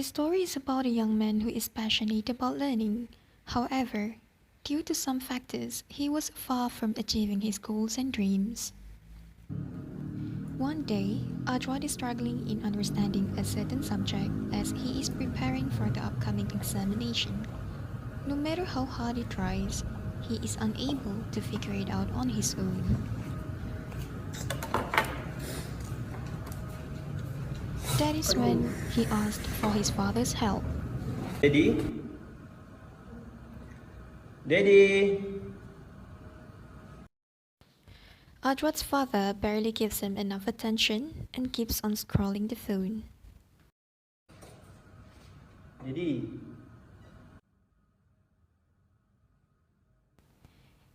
The story is about a young man who is passionate about learning. However, due to some factors, he was far from achieving his goals and dreams. One day, Ajwad is struggling in understanding a certain subject as he is preparing for the upcoming examination. No matter how hard he tries, he is unable to figure it out on his own. That is when he asked for his father's help. Daddy? Daddy? Ajwad's father barely gives him enough attention and keeps on scrolling the phone. Daddy?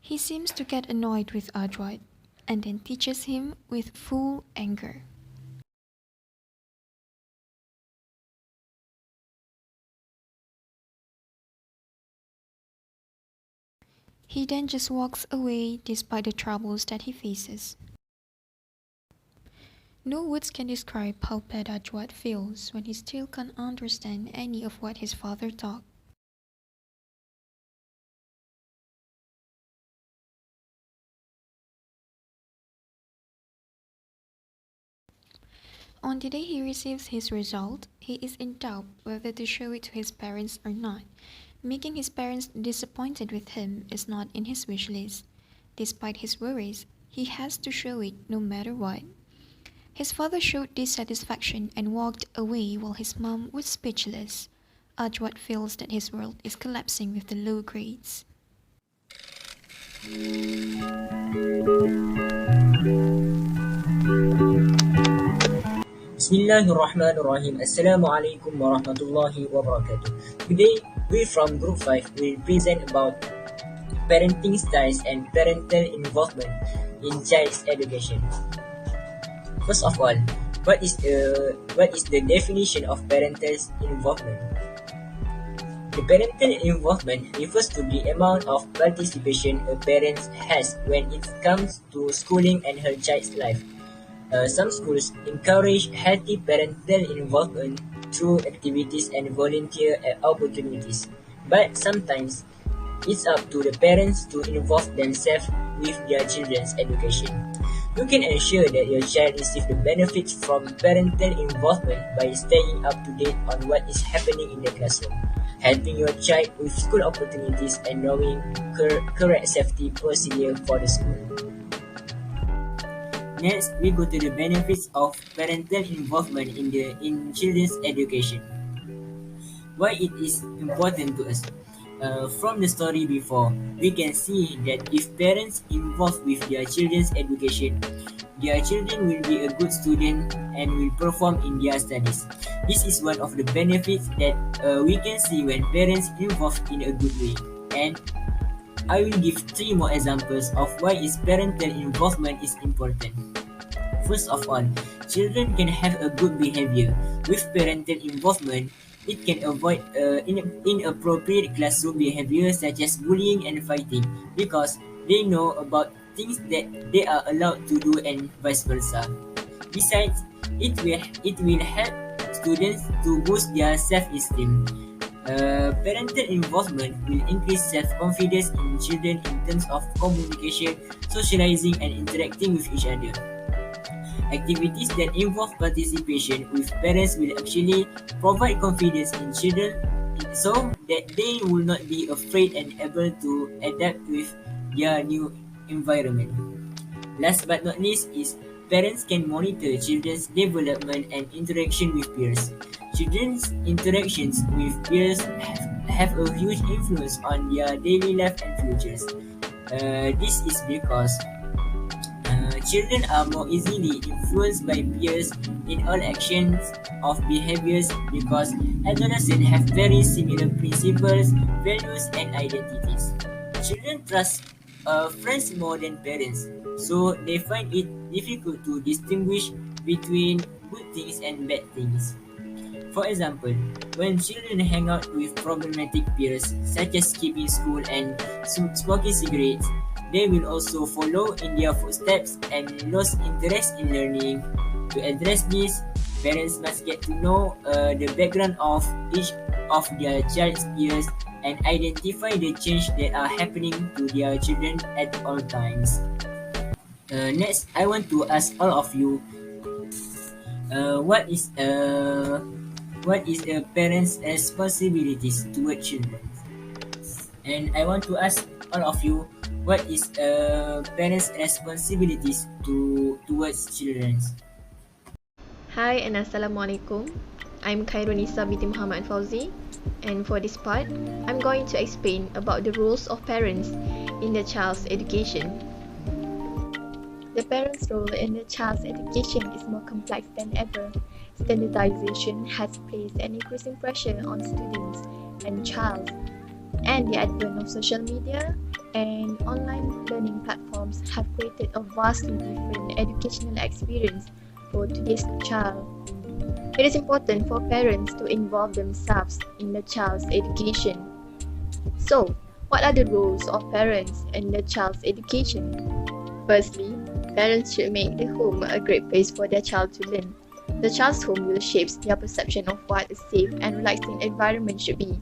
He seems to get annoyed with Ajwad and then teaches him with full anger. He then just walks away despite the troubles that he faces. No words can describe how bad Ajwad feels when he still can't understand any of what his father taught. On the day he receives his result, he is in doubt whether to show it to his parents or not. Making his parents disappointed with him is not in his wish list. Despite his worries, he has to show it no matter what. His father showed dissatisfaction and walked away while his mom was speechless. Ajwad feels that his world is collapsing with the low grades. Bismillahirrahmanirrahim. Assalamualaikum warahmatullahi wabarakatuh. Today, we from Group 5 will present about parenting styles and parental involvement in child's education. First of all, what is the definition of parental involvement? The parental involvement refers to the amount of participation a parent has when it comes to schooling and her child's life. Some schools encourage healthy parental involvement through activities and volunteer opportunities, but sometimes it's up to the parents to involve themselves with their children's education. You can ensure that your child receives the benefits from parental involvement by staying up to date on what is happening in the classroom, helping your child with school opportunities, and knowing correct safety procedure for the school. Next, we go to the benefits of parental involvement in children's education. Why it is important to us? From the story before, we can see that if parents involved with their children's education, their children will be a good student and will perform in their studies. This is one of the benefits that we can see when parents involved in a good way. And I will give 3 more examples of why parental involvement is important. First of all, children can have a good behavior. With parental involvement, it can avoid inappropriate classroom behavior such as bullying and fighting because they know about things that they are allowed to do and vice versa. Besides, it will help students to boost their self-esteem. Parental involvement will increase self-confidence in children in terms of communication, socializing, and interacting with each other. Activities that involve participation with parents will actually provide confidence in children so that they will not be afraid and able to adapt with their new environment. Last but not least is parents can monitor children's development and interaction with peers. Children's interactions with peers have a huge influence on their daily life and futures. This is because children are more easily influenced by peers in all actions of behaviors because adolescents have very similar principles, values, and identities. Children trust friends more than parents, so they find it difficult to distinguish between good things and bad things. For example, when children hang out with problematic peers, such as skipping school and smoking cigarettes, they will also follow in their footsteps and lose interest in learning. To address this, Parents must get to know the background of each of their child's peers and identify the change that are happening to their children at all times. Next, I want to ask all of you, uh, what is uh, what is a parent's responsibilities toward children? And I want to ask all of you, what is a parent's responsibilities towards children? Hi and Assalamualaikum. I'm Khairunisa binti Muhammad Fauzi, and for this part, I'm going to explain about the roles of parents in the child's education. The parent's role in the child's education is more complex than ever. Standardization has placed an increasing pressure on students and child, and the advent of social media and online learning platforms have created a vastly different educational experience for today's child. It is important for parents to involve themselves in the child's education. So, what are the roles of parents in the child's education? Firstly, parents should make the home a great place for their child to learn. The child's home will shape their perception of what a safe and relaxing environment should be.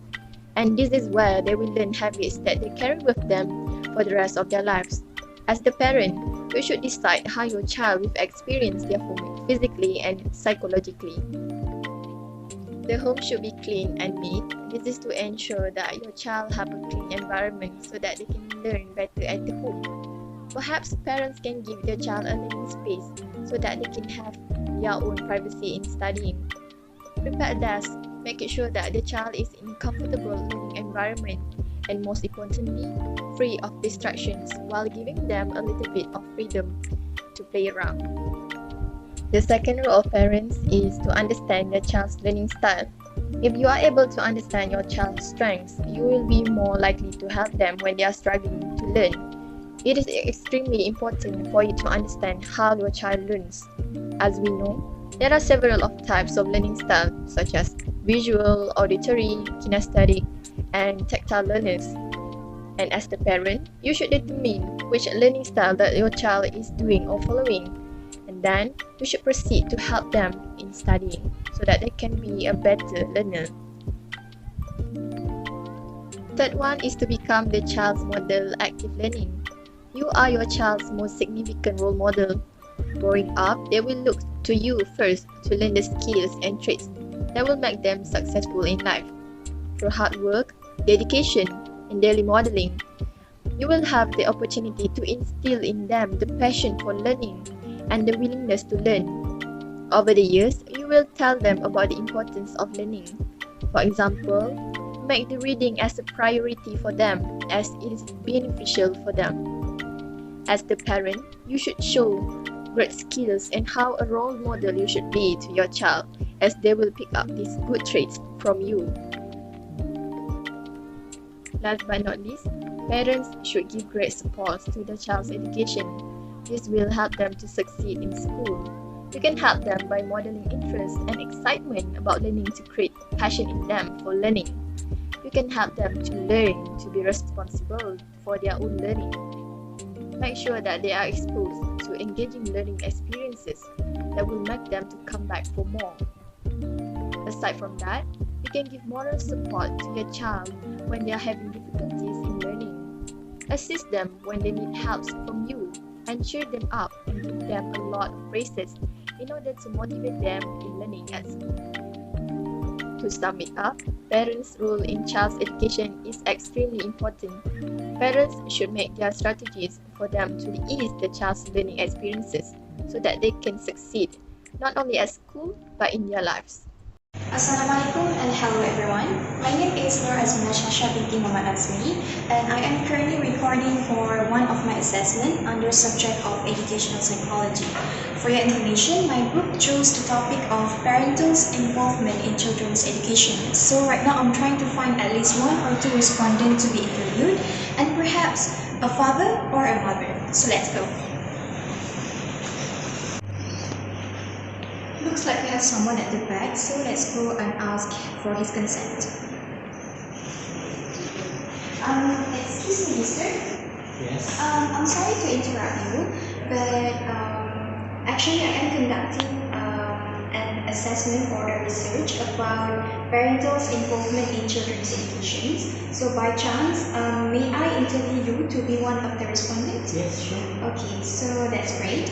And this is where they will learn habits that they carry with them for the rest of their lives. As the parent, you should decide how your child will experience their home physically and psychologically. The home should be clean and neat. This is to ensure that your child have a clean environment so that they can learn better at the home. Perhaps parents can give their child a learning space so that they can have their own privacy in studying. Prepare desk, making sure that the child is in a comfortable learning environment and most importantly, free of distractions while giving them a little bit of freedom to play around. The second role of parents is to understand the child's learning style. If you are able to understand your child's strengths, you will be more likely to help them when they are struggling to learn. It is extremely important for you to understand how your child learns. As we know, there are several types of learning styles such as visual, auditory, kinesthetic, and tactile learners. And as the parent, you should determine which learning style that your child is doing or following. And then, you should proceed to help them in studying so that they can be a better learner. Third one is to become the child's model active learning. You are your child's most significant role model. Growing up, they will look to you first to learn the skills and traits that will make them successful in life. Through hard work, dedication, and daily modeling, you will have the opportunity to instill in them the passion for learning and the willingness to learn. Over the years, you will tell them about the importance of learning. For example, make the reading as a priority for them as it is beneficial for them. As the parent, you should show great skills and how a role model you should be to your child as they will pick up these good traits from you. Last but not least, parents should give great support to the child's education. This will help them to succeed in school. You can help them by modeling interest and excitement about learning to create passion in them for learning. You can help them to learn to be responsible for their own learning. Make sure that they are exposed to engaging learning experiences that will make them to come back for more. Aside from that, you can give moral support to your child when they are having difficulties in learning. Assist them when they need help from you and cheer them up and give them a lot of praises in order to motivate them in learning at school. To sum it up, parents' role in child's education is extremely important. Parents should make their strategies for them to ease the child's learning experiences so that they can succeed not only at school but in their lives. Assalamualaikum and hello everyone. My name is Nur Azmina Shasha binti Muhammad Azmi and I am currently recording for one of my assessments under subject of educational psychology. For your information, my group chose the topic of parental's involvement in children's education. So right now I'm trying to find at least one or two respondents to be interviewed and perhaps a father or a mother. So let's go. Looks like we have someone at the back, so let's go and ask for his consent. Excuse me, sir. Yes. I'm sorry to interrupt you, but actually I am conducting an assessment or a research about parental's involvement in children's education. So by chance, may I interview you to be one of the respondents? Yes, sure. Okay, so that's great.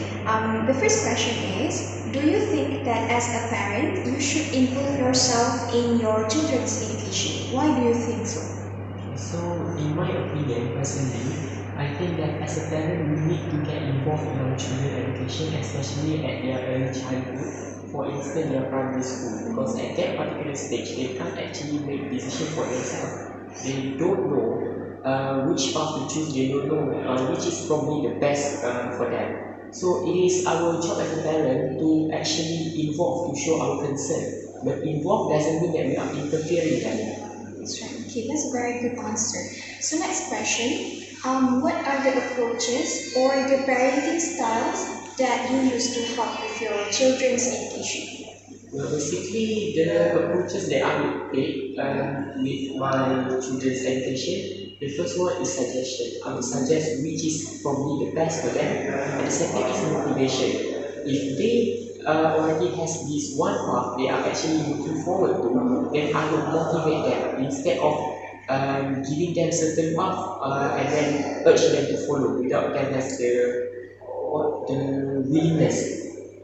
The first question is, do you think that as a parent, you should involve yourself in your children's education? Why do you think so? So, in my opinion, personally, I think that as a parent, we need to get involved in our children's education, especially at their early childhood. For instance, their primary school, because at that particular stage, they can't actually make decisions for themselves. They don't know which path to choose. They don't know which is probably the best for them. So it is our job as a parent to actually involve, to show our concern. But involve doesn't mean that we are interfering in them. That's right. Okay, that's a very good answer. So next question, what are the approaches or the parenting styles that you use to help with your children's education? Well, basically, the approaches that I would take with my children's education, the first one is suggestion. I would suggest which is probably the best for them, and the second is motivation. If they already has this one path they are actually looking forward to, then I would motivate them instead of giving them certain path and then urge them to follow without them has the willingness.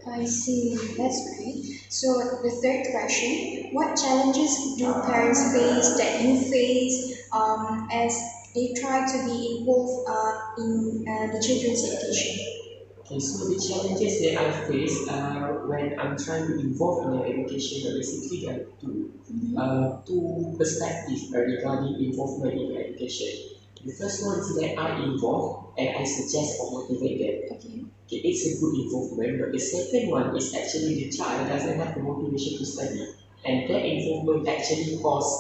I see, that's great. So the third question, what challenges do parents face that you face as they try to be involved in the children's education? Okay, so the challenges that I face when I'm trying to involve in their education are basically there are two perspectives regarding involvement in education. The first one is that I involve and I suggest or motivate them. Okay, it's a good involvement, but the second one is actually the child doesn't have the motivation to study, and that involvement actually cause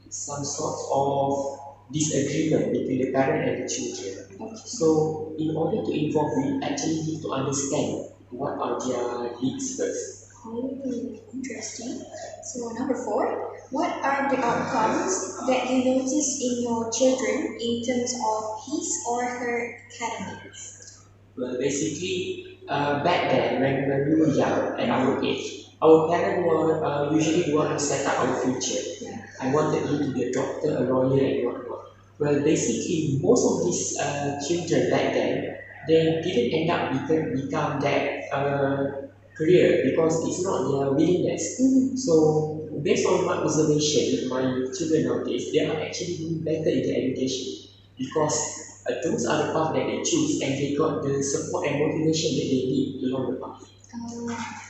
some sort of disagreement between the parent and the children. So, in order to involve, we actually need to understand what are their needs first. Oh, interesting. So number 4, what are the outcomes that you notice in your children in terms of his or her academics? Well, basically, back then when we were young at our age, our parents were usually want to set up our future. I wanted you to be a doctor, a lawyer, and whatnot. Well, basically, most of these children back then, they didn't end up become that career because it's not their willingness. So, based on my observation with my children nowadays, they are actually doing better in their education because those are the paths that they choose and they got the support and motivation that they need along the path.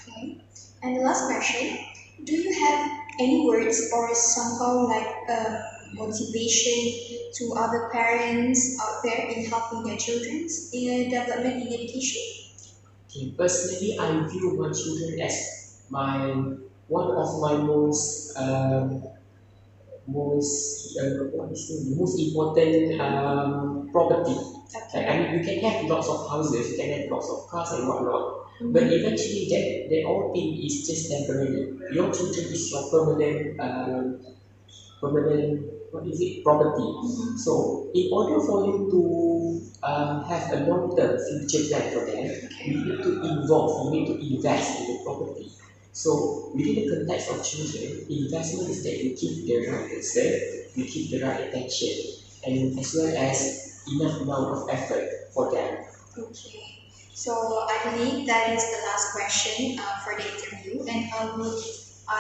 Okay. And the last question, do you have any words or somehow like motivation to other parents out there in helping their children's development in education? Okay, personally, I view my children as one of my most important property. I mean, you can have lots of houses, you can have lots of cars and whatnot, but eventually that all thing is just temporary. Your children is your permanent property. So in order for you to have a long-term future plan for them, you need to involve, you need to invest in the property. So within the context of children, investment is that you give the right concern, you give the right attention, and as well as enough amount of effort for them. Okay. So I believe that is the last question for the interview, and I would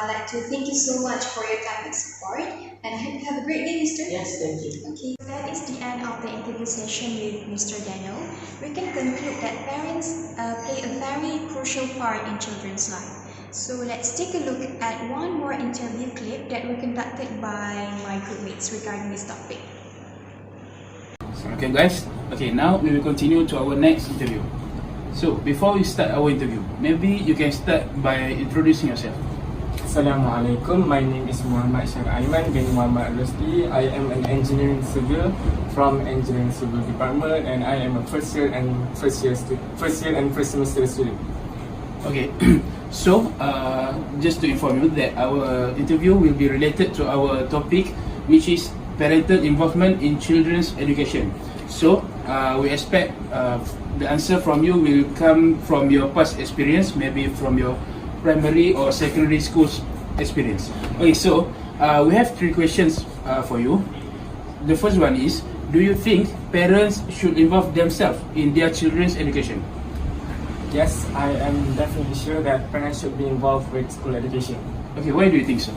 like to thank you so much for your time and support, and I hope you have a great day, Mr. Yes, thank you. Okay, that is the end of the interview session with Mr. Daniel. We can conclude that parents play a very crucial part in children's life. So let's take a look at one more interview clip that were conducted by my groupmates regarding this topic. Okay guys, now we will continue to our next interview. So before we start our interview, maybe you can start by introducing yourself. Assalamualaikum, my name is Muhammad Syar Aiman bin Muhammad Rusdi. I am an engineering civil from engineering civil department, and I am a first year and first semester student. Okay, so just to inform you that our interview will be related to our topic, which is parental involvement in children's education. So we expect the answer from you will come from your past experience, maybe from your primary or secondary school experience. Okay, so we have 3 questions for you. The first one is, do you think parents should involve themselves in their children's education? Yes, I am definitely sure that parents should be involved with school education. Okay, why do you think so?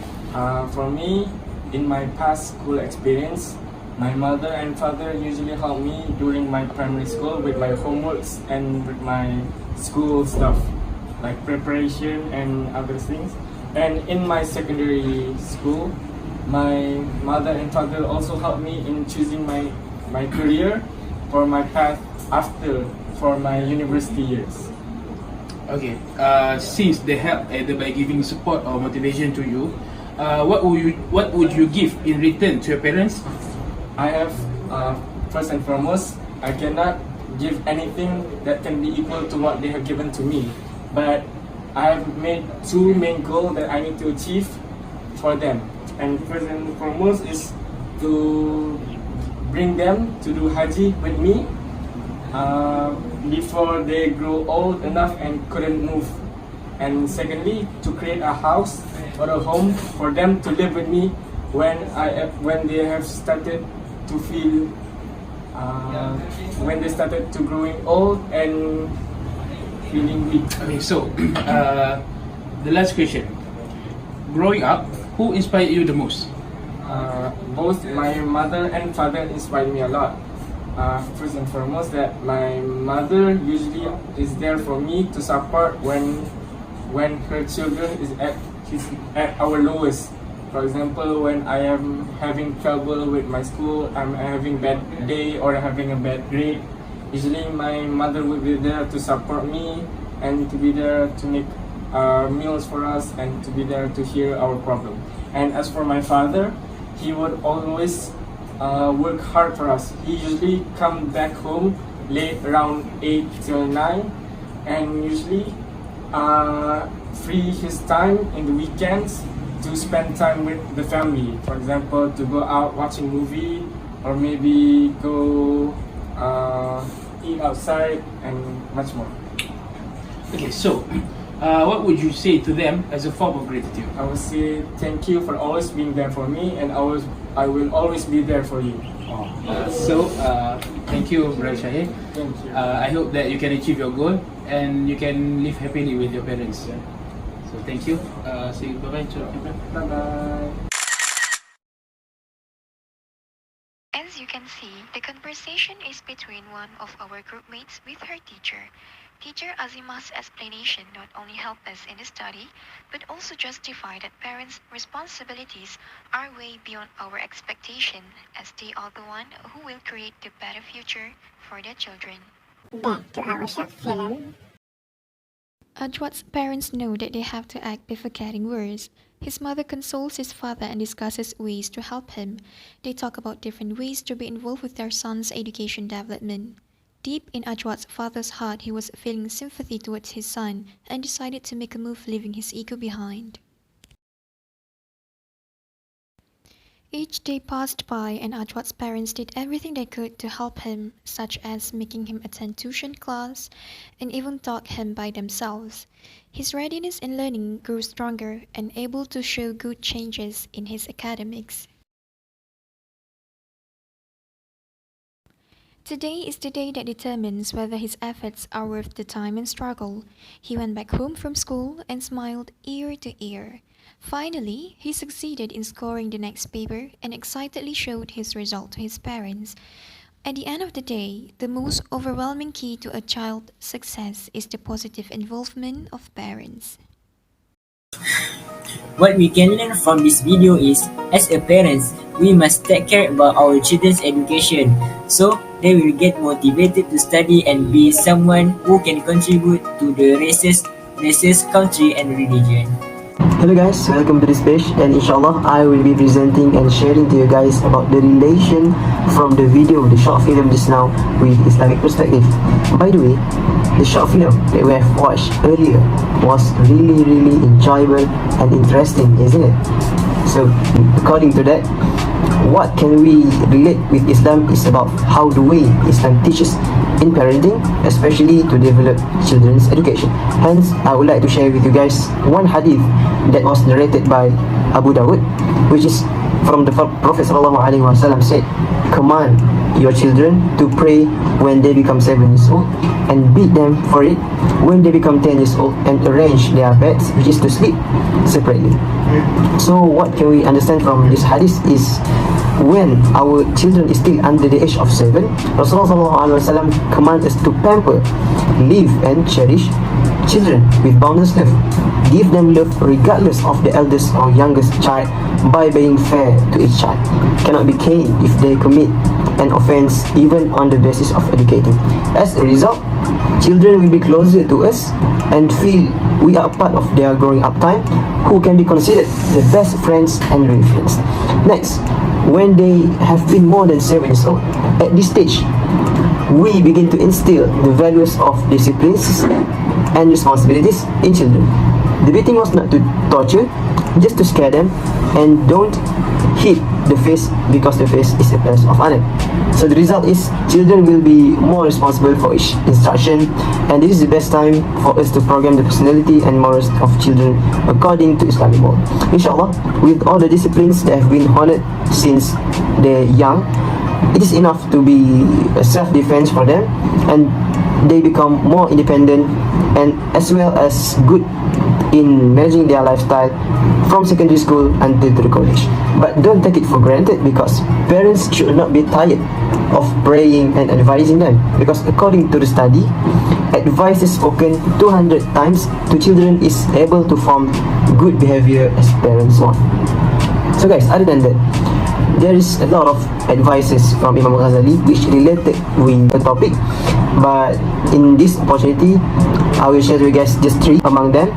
For me, in my past school experience, my mother and father usually help me during my primary school with my homeworks and with my school stuff, like preparation and other things. And in my secondary school, my mother and father also helped me in choosing my career for my path after for my university years. Okay, since they help either by giving support or motivation to you, what would you give in return to your parents? I have, first and foremost, I cannot give anything that can be equal to what they have given to me, but I have made 2 main goals that I need to achieve for them. And first and foremost is to bring them to do Haji with me before they grow old enough and couldn't move. And secondly, to create a house or a home for them to live with me when they have started to feel when they started to growing old and feeling weak. Okay, so the last question. Growing up, who inspired you the most? Both my mother and father inspired me a lot. First and foremost, that my mother usually is there for me to support when her children is at our lowest. For example, when I am having trouble with my school, I'm having bad day or having a bad grade, usually my mother will be there to support me and to be there to make meals for us and to be there to hear our problem. And as for my father, he would always work hard for us. He usually come back home late, around 8 till 9, and usually free his time in the weekends to spend time with the family. For example, to go out watching movie, or maybe go eat outside and much more. Okay, so what would you say to them as a form of gratitude? I would say thank you for always being there for me, and I will always be there for you. So thank you, Brother Shahid. Thank you. I hope that you can achieve your goal and you can live happily with your parents. So thank you. See you. Bye bye. Bye bye. As you can see, the conversation is between one of our groupmates with her teacher. Teacher Azima's explanation not only helped us in the study, but also justify that parents' responsibilities are way beyond our expectation, as they are the one who will create the better future for their children. Back to our short film. Ajwat's parents know that they have to act before getting worse. His mother consoles his father and discusses ways to help him. They talk about different ways to be involved with their son's education development. Deep in Ajwat's father's heart, he was feeling sympathy towards his son and decided to make a move, leaving his ego behind. Each day passed by and Ajwat's parents did everything they could to help him, such as making him attend tuition class and even taught him by themselves. His readiness in learning grew stronger and able to show good changes in his academics. Today is the day that determines whether his efforts are worth the time and struggle. He went back home from school and smiled ear to ear. Finally, he succeeded in scoring the next paper and excitedly showed his result to his parents. At the end of the day, the most overwhelming key to a child's success is the positive involvement of parents. What we can learn from this video is, as a parents, we must take care about our children's education, so they will get motivated to study and be someone who can contribute to the races, country and religion. Hello guys, welcome to this page, and inshallah I will be presenting and sharing to you guys about the relation from the video, the short film just now, with Islamic perspective. By the way, the short film that we have watched earlier was really enjoyable and interesting, isn't it? So according to that, what can we relate with Islam is about how the way Islam teaches in parenting, especially to develop children's education. Hence, I would like to share with you guys one hadith that was narrated by Abu Dawud, which is from the Prophet ﷺ said, command your children to pray when they become 7 years old and beat them for it when they become 10 years old, and arrange their beds, which is to sleep, separately. So what can we understand from this hadith is, when our children is still under the age of 7, Rasulullah ﷺ commands us to pamper, live and cherish children with boundless love. Give them love regardless of the eldest or youngest child by being fair to each child. Cannot be caned if they commit an offense, even on the basis of educating. As a result, children will be closer to us and feel we are part of their growing up time, who can be considered the best friends and reference. Next, when they have been more than 7 years old, at this stage, we begin to instill the values of disciplines and responsibilities in children. The beating was not to torture, just to scare them, and don't hit the face because the face is a place of honor. So the result is, children will be more responsible for each instruction, and this is the best time for us to program the personality and morals of children according to Islamic mode. Inshallah, with all the disciplines that have been honored since they're young, it is enough to be a self-defense for them, and they become more independent and as well as good in managing their lifestyle from secondary school until to the college. But don't take it for granted, because parents should not be tired of praying and advising them, because according to the study, advice is spoken 200 times to children is able to form good behavior as parents want. So guys, other than that, there is a lot of advices from Imam Ghazali which related with the topic, but in this opportunity I will share with you guys just 3 among them.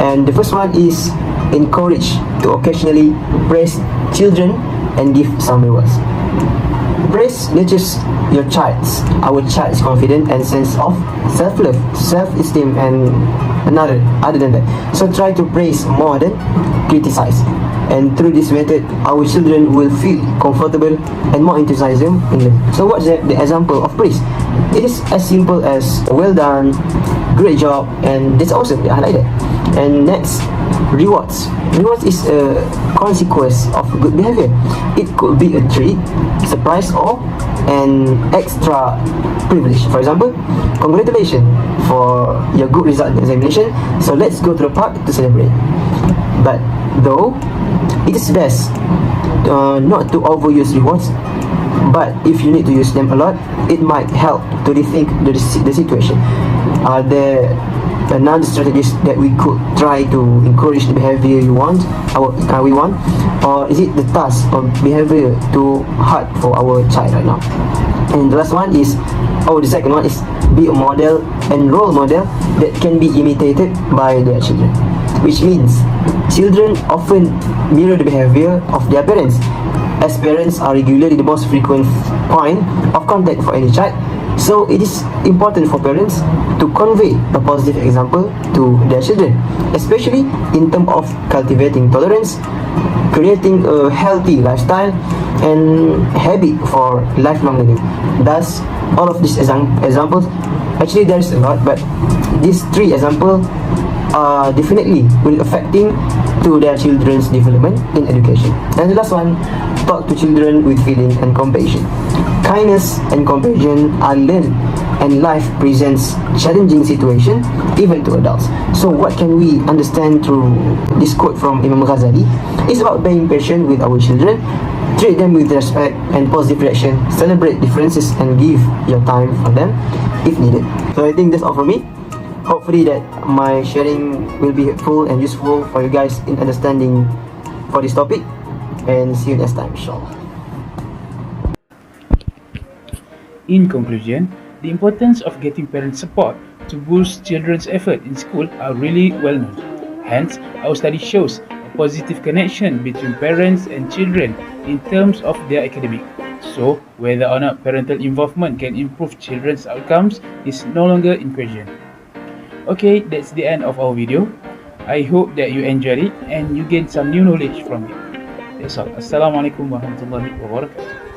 And the first one is, encourage to occasionally praise children and give some rewards. Praise nurtures your child's, our child's confidence and sense of self-love, self-esteem, and other than that. So try to praise more than criticize. And through this method, our children will feel comfortable and more enthusiasm in them. So what's the example of praise? It is as simple as, well done, great job, and that's awesome. I like that. And next, rewards. Rewards is a consequence of good behavior. It could be a treat, surprise, or an extra privilege. For example, congratulations for your good result in the examination, so let's go to the park to celebrate. But though, it is best not to overuse rewards, but if you need to use them a lot, it might help to rethink the situation. Are there another strategies that we could try to encourage the behavior we want, or is it the task or behavior too hard for our child right now? And the last one is, the second one is, be a model and role model that can be imitated by their children, which means children often mirror the behavior of their parents, as parents are regularly the most frequent point of contact for any child. So it is important for parents to convey a positive example to their children, especially in terms of cultivating tolerance, creating a healthy lifestyle, and habit for lifelong learning. Thus, all of these examples, actually there is a lot, but these 3 examples are definitely will affecting to their children's development in education. And the last one, talk to children with feeling and compassion. Kindness and compassion are learned, and life presents challenging situations even to adults. So what can we understand through this quote from Imam Ghazali? It's about being patient with our children, treat them with respect and positive reaction, celebrate differences, and give your time for them if needed. So I think that's all from me. Hopefully that my sharing will be helpful and useful for you guys in understanding for this topic, and see you next time, inshallah. In conclusion, the importance of getting parent support to boost children's effort in school are really well known. Hence, our study shows a positive connection between parents and children in terms of their academic. So, whether or not parental involvement can improve children's outcomes is no longer in question. Okay, that's the end of our video. I hope that you enjoyed it and you gained some new knowledge from it. That's all. Assalamualaikum warahmatullahi wabarakatuh.